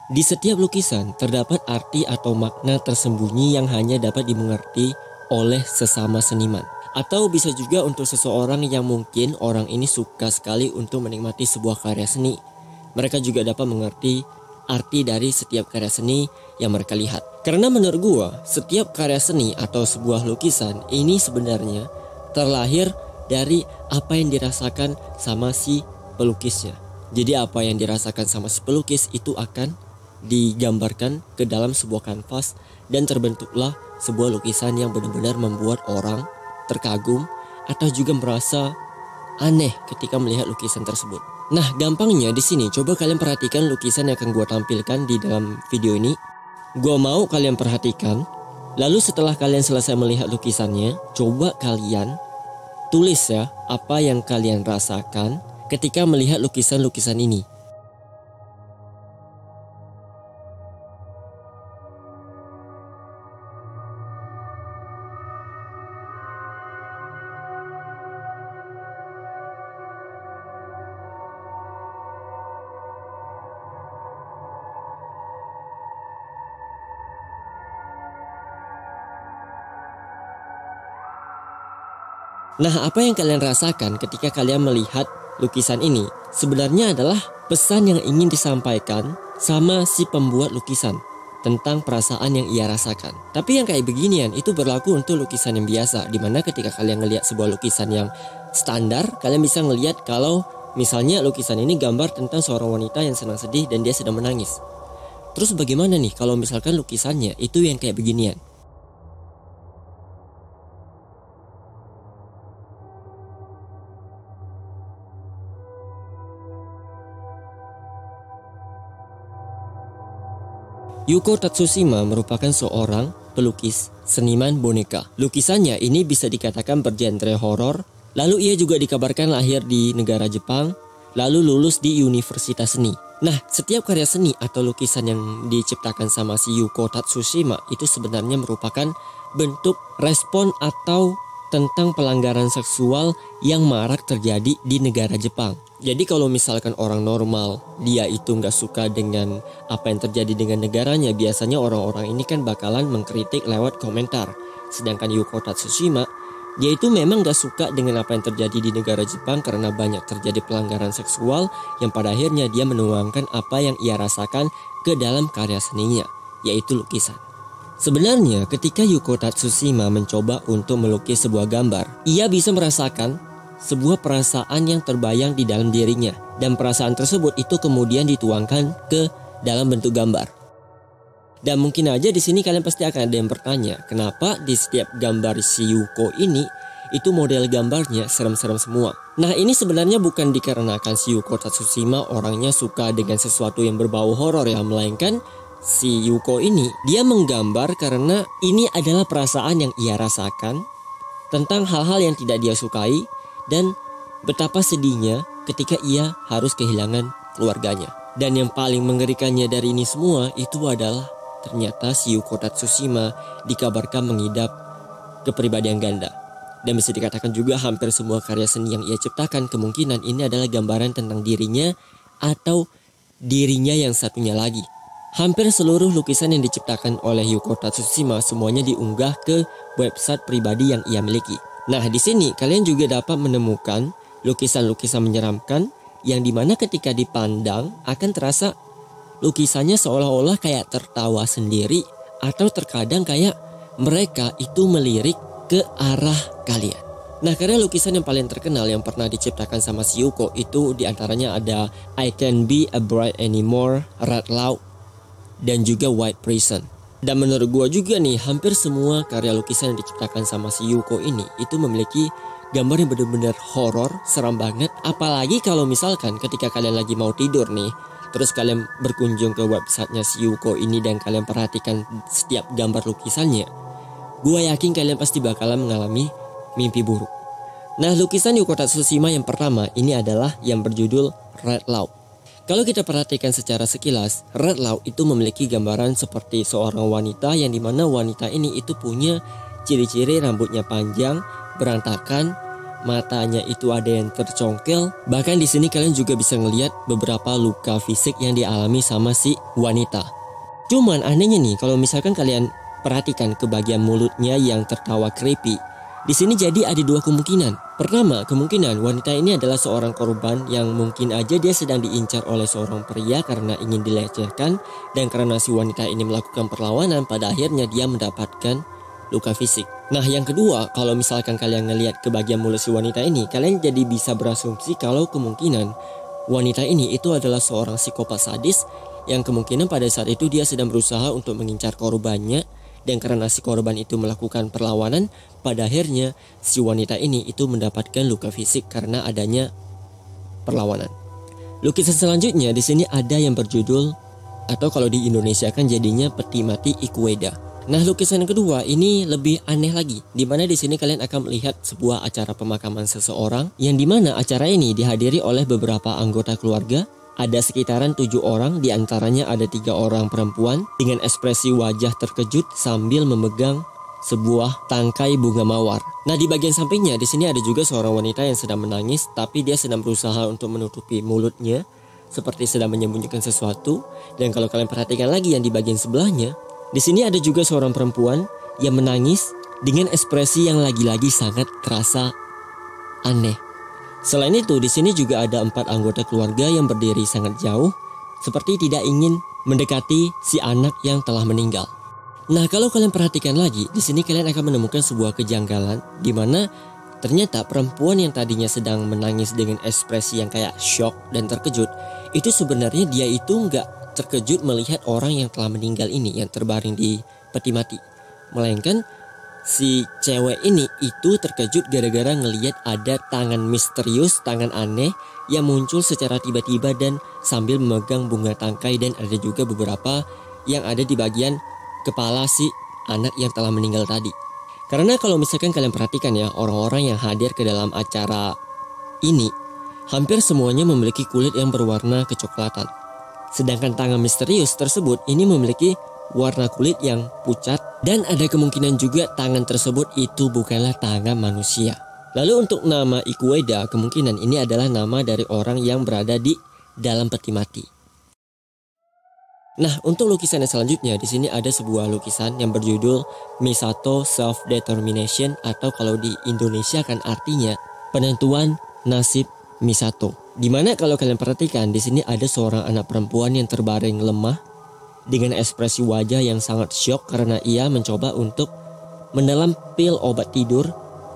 Di setiap lukisan terdapat arti atau makna tersembunyi yang hanya dapat dimengerti oleh sesama seniman. Atau bisa juga untuk seseorang yang mungkin orang ini suka sekali untuk menikmati sebuah karya seni. Mereka juga dapat mengerti arti dari setiap karya seni yang mereka lihat. Karena menurut gua, setiap karya seni atau sebuah lukisan ini sebenarnya terlahir dari apa yang dirasakan sama si pelukisnya. Jadi apa yang dirasakan sama si pelukis itu akan digambarkan ke dalam sebuah kanvas dan terbentuklah sebuah lukisan yang benar-benar membuat orang terkagum atau juga merasa aneh ketika melihat lukisan tersebut. Nah, gampangnya di sini coba kalian perhatikan lukisan yang akan gue tampilkan di dalam video ini. Gue mau kalian perhatikan. Lalu setelah kalian selesai melihat lukisannya, coba kalian tulis ya apa yang kalian rasakan ketika melihat lukisan-lukisan ini. Nah, apa yang kalian rasakan ketika kalian melihat lukisan ini sebenarnya adalah pesan yang ingin disampaikan sama si pembuat lukisan tentang perasaan yang ia rasakan. Tapi yang kayak beginian itu berlaku untuk lukisan yang biasa, dimana ketika kalian ngelihat sebuah lukisan yang standar, kalian bisa ngelihat kalau misalnya lukisan ini gambar tentang seorang wanita yang sedang sedih dan dia sedang menangis. Terus bagaimana nih kalau misalkan lukisannya itu yang kayak beginian? Yuko Tatsushima merupakan seorang pelukis seniman boneka. Lukisannya ini bisa dikatakan bergenre horor. Lalu ia juga dikabarkan lahir di negara Jepang, lalu lulus di Universitas Seni. Nah, setiap karya seni atau lukisan yang diciptakan sama si Yuko Tatsushima itu sebenarnya merupakan bentuk respon atau tentang pelanggaran seksual yang marak terjadi di negara Jepang. Jadi kalau misalkan orang normal dia itu nggak suka dengan apa yang terjadi dengan negaranya, biasanya orang-orang ini kan bakalan mengkritik lewat komentar. Sedangkan Yuko Tatsushima dia itu memang gak suka dengan apa yang terjadi di negara Jepang karena banyak terjadi pelanggaran seksual yang pada akhirnya dia menuangkan apa yang ia rasakan ke dalam karya seninya, yaitu lukisan. Sebenarnya ketika Yuko Tatsushima mencoba untuk melukis sebuah gambar, ia bisa merasakan sebuah perasaan yang terbayang di dalam dirinya. Dan perasaan tersebut itu kemudian dituangkan ke dalam bentuk gambar. Dan mungkin aja di sini kalian pasti akan ada yang bertanya, kenapa di setiap gambar si Yuko ini itu model gambarnya serem-serem semua. Nah, ini sebenarnya bukan dikarenakan si Yuko Tatsushima orangnya suka dengan sesuatu yang berbau horor ya, melainkan si Yuko ini dia menggambar karena ini adalah perasaan yang ia rasakan tentang hal-hal yang tidak dia sukai dan betapa sedihnya ketika ia harus kehilangan keluarganya. Dan yang paling mengerikannya dari ini semua itu adalah ternyata si Yuko Tatsushima dikabarkan mengidap kepribadian ganda. Dan bisa dikatakan juga hampir semua karya seni yang ia ciptakan kemungkinan ini adalah gambaran tentang dirinya atau dirinya yang satunya lagi. Hampir seluruh lukisan yang diciptakan oleh Yuko Tatsushima semuanya diunggah ke website pribadi yang ia miliki. Nah, di sini kalian juga dapat menemukan lukisan-lukisan menyeramkan yang dimana ketika dipandang akan terasa lukisannya seolah-olah kayak tertawa sendiri atau terkadang kayak mereka itu melirik ke arah kalian. Nah, karya lukisan yang paling terkenal yang pernah diciptakan sama si Yuko itu diantaranya ada I Can't Be a Bride Anymore, Red Law, dan juga White Prison. Dan menurut gua juga nih, hampir semua karya lukisan yang diciptakan sama si Yuko ini itu memiliki gambar yang benar-benar horor, seram banget. Apalagi kalau misalkan ketika kalian lagi mau tidur nih, terus kalian berkunjung ke websitenya si Yuko ini dan kalian perhatikan setiap gambar lukisannya, gua yakin kalian pasti bakalan mengalami mimpi buruk. Nah, lukisan Yuko Tatsushima yang pertama ini adalah yang berjudul Red Law. Kalau kita perhatikan secara sekilas, Red Law itu memiliki gambaran seperti seorang wanita yang dimana wanita ini itu punya ciri-ciri rambutnya panjang, berantakan, matanya itu ada yang tercongkel. Bahkan di sini kalian juga bisa ngelihat beberapa luka fisik yang dialami sama si wanita. Cuman anehnya nih, kalau misalkan kalian perhatikan ke bagian mulutnya yang tertawa creepy, di sini jadi ada dua kemungkinan. Pertama, kemungkinan wanita ini adalah seorang korban yang mungkin aja dia sedang diincar oleh seorang pria karena ingin dilecehkan, dan karena si wanita ini melakukan perlawanan, pada akhirnya dia mendapatkan luka fisik. Nah, yang kedua, kalau misalkan kalian ngelihat ke bagian mulut si wanita ini, kalian jadi bisa berasumsi kalau kemungkinan wanita ini itu adalah seorang psikopat sadis yang kemungkinan pada saat itu dia sedang berusaha untuk mengincar korbannya. Dan karena si korban itu melakukan perlawanan, pada akhirnya si wanita ini itu mendapatkan luka fisik karena adanya perlawanan. Lukisan selanjutnya di sini ada yang berjudul, atau kalau di Indonesia kan jadinya Peti Mati Ikuweda. Nah, lukisan yang kedua ini lebih aneh lagi, di mana di sini kalian akan melihat sebuah acara pemakaman seseorang, yang dimana acara ini dihadiri oleh beberapa anggota keluarga. Ada sekitaran 7 orang, diantaranya ada 3 orang perempuan dengan ekspresi wajah terkejut sambil memegang sebuah tangkai bunga mawar. Nah, di bagian sampingnya di sini ada juga seorang wanita yang sedang menangis, tapi dia sedang berusaha untuk menutupi mulutnya seperti sedang menyembunyikan sesuatu. Dan kalau kalian perhatikan lagi yang di bagian sebelahnya, di sini ada juga seorang perempuan yang menangis dengan ekspresi yang lagi-lagi sangat terasa aneh. Selain itu, di sini juga ada 4 anggota keluarga yang berdiri sangat jauh, seperti tidak ingin mendekati si anak yang telah meninggal. Nah, kalau kalian perhatikan lagi, di sini kalian akan menemukan sebuah kejanggalan, di mana ternyata perempuan yang tadinya sedang menangis dengan ekspresi yang kayak shock dan terkejut, itu sebenarnya dia itu nggak terkejut melihat orang yang telah meninggal ini yang terbaring di peti mati, melainkan si cewek ini itu terkejut gara-gara ngelihat ada tangan misterius, tangan aneh yang muncul secara tiba-tiba dan sambil memegang bunga tangkai, dan ada juga beberapa yang ada di bagian kepala si anak yang telah meninggal tadi. Karena kalau misalkan kalian perhatikan ya, orang-orang yang hadir ke dalam acara ini hampir semuanya memiliki kulit yang berwarna kecoklatan. Sedangkan tangan misterius tersebut ini memiliki warna kulit yang pucat, dan ada kemungkinan juga tangan tersebut itu bukanlah tangan manusia. Lalu untuk nama Ikuweda, kemungkinan ini adalah nama dari orang yang berada di dalam peti mati. Nah, untuk lukisan yang selanjutnya di sini ada sebuah lukisan yang berjudul Misato Self Determination, atau kalau di Indonesia kan artinya penentuan nasib Misato. Dimana kalau kalian perhatikan di sini ada seorang anak perempuan yang terbaring lemah dengan ekspresi wajah yang sangat syok karena ia mencoba untuk menelan pil obat tidur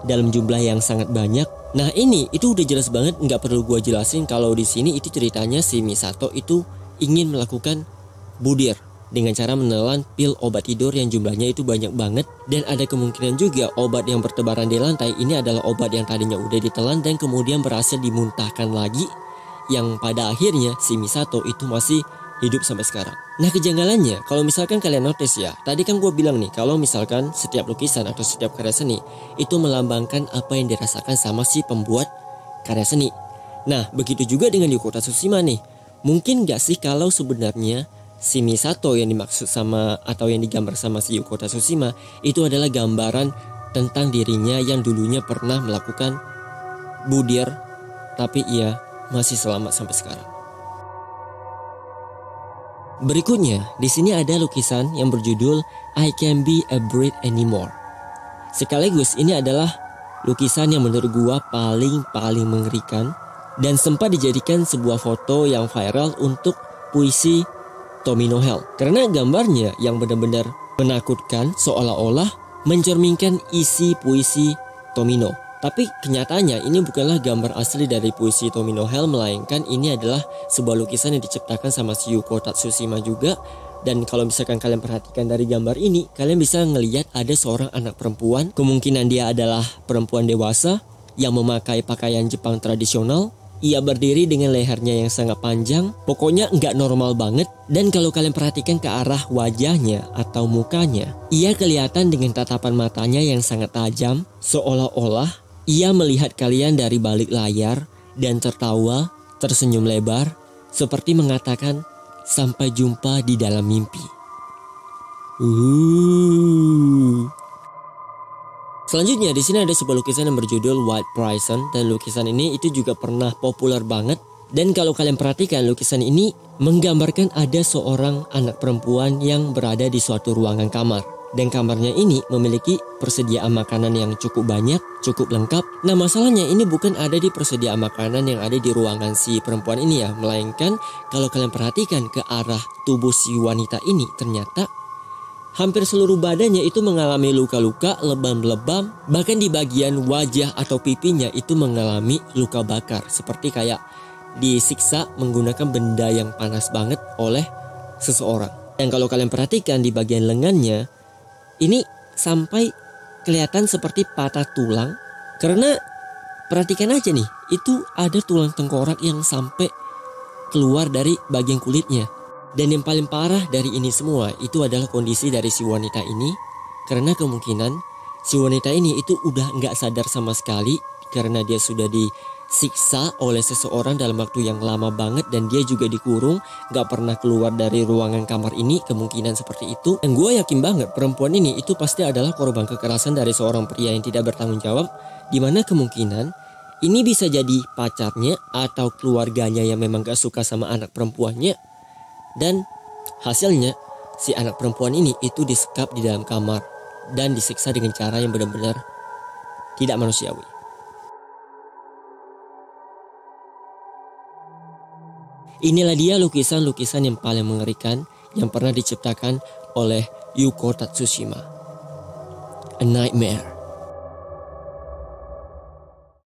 dalam jumlah yang sangat banyak. Nah, ini itu udah jelas banget, nggak perlu gua jelasin kalau di sini itu ceritanya si Misato itu ingin melakukan budir dengan cara menelan pil obat tidur yang jumlahnya itu banyak banget, dan ada kemungkinan juga obat yang bertebaran di lantai ini adalah obat yang tadinya udah ditelan dan kemudian berhasil dimuntahkan lagi, yang pada akhirnya si Misato itu masih hidup sampai sekarang. Nah, kejanggalannya kalau misalkan kalian notice ya, tadi kan gue bilang nih kalau misalkan setiap lukisan atau setiap karya seni itu melambangkan apa yang dirasakan sama si pembuat karya seni. Nah, begitu juga dengan Yokota Tsushima nih. Mungkin gak sih kalau sebenarnya si Misato yang dimaksud sama atau yang digambar sama si Yokota Tsushima itu adalah gambaran tentang dirinya yang dulunya pernah melakukan budir, tapi ia masih selamat sampai sekarang. Berikutnya, di sini ada lukisan yang berjudul I Can't Be a Breed Anymore. Sekaligus ini adalah lukisan yang menurut gua paling mengerikan dan sempat dijadikan sebuah foto yang viral untuk puisi Tomino Hell. Karena gambarnya yang benar-benar menakutkan, seolah-olah mencerminkan isi puisi Tomino. Tapi kenyataannya ini bukanlah gambar asli dari puisi Tomino Hell, melainkan ini adalah sebuah lukisan yang diciptakan sama si Yokota Tsushima juga. Dan kalau misalkan kalian perhatikan dari gambar ini, kalian bisa ngelihat ada seorang anak perempuan, kemungkinan dia adalah perempuan dewasa yang memakai pakaian Jepang tradisional. Ia berdiri dengan lehernya yang sangat panjang, pokoknya nggak normal banget. Dan kalau kalian perhatikan ke arah wajahnya atau mukanya, ia kelihatan dengan tatapan matanya yang sangat tajam, seolah-olah ia melihat kalian dari balik layar dan tertawa, tersenyum lebar, seperti mengatakan sampai jumpa di dalam mimpi. Selanjutnya di sini ada sebuah lukisan yang berjudul White Prison, dan lukisan ini itu juga pernah populer banget. Dan kalau kalian perhatikan, lukisan ini menggambarkan ada seorang anak perempuan yang berada di suatu ruangan kamar. Dan kamarnya ini memiliki persediaan makanan yang cukup banyak, cukup lengkap. Nah, masalahnya ini bukan ada di persediaan makanan yang ada di ruangan si perempuan ini ya, melainkan kalau kalian perhatikan ke arah tubuh si wanita ini, ternyata hampir seluruh badannya itu mengalami luka-luka, lebam-lebam, bahkan di bagian wajah atau pipinya itu mengalami luka bakar, seperti kayak disiksa menggunakan benda yang panas banget oleh seseorang. Dan kalau kalian perhatikan di bagian lengannya, ini sampai kelihatan seperti patah tulang, karena perhatikan aja nih, itu ada tulang tengkorak yang sampai keluar dari bagian kulitnya. Dan yang paling parah dari ini semua itu adalah kondisi dari si wanita ini, karena kemungkinan si wanita ini itu udah nggak sadar sama sekali karena dia sudah disiksa oleh seseorang dalam waktu yang lama banget, dan dia juga dikurung, nggak pernah keluar dari ruangan kamar ini, kemungkinan seperti itu. Dan gue yakin banget perempuan ini itu pasti adalah korban kekerasan dari seorang pria yang tidak bertanggung jawab, dimana kemungkinan ini bisa jadi pacarnya atau keluarganya yang memang gak suka sama anak perempuannya. Dan hasilnya si anak perempuan ini itu disekap di dalam kamar dan disiksa dengan cara yang benar-benar tidak manusiawi. Inilah dia lukisan-lukisan yang paling mengerikan yang pernah diciptakan oleh Yuko Tatsushima. A Nightmare.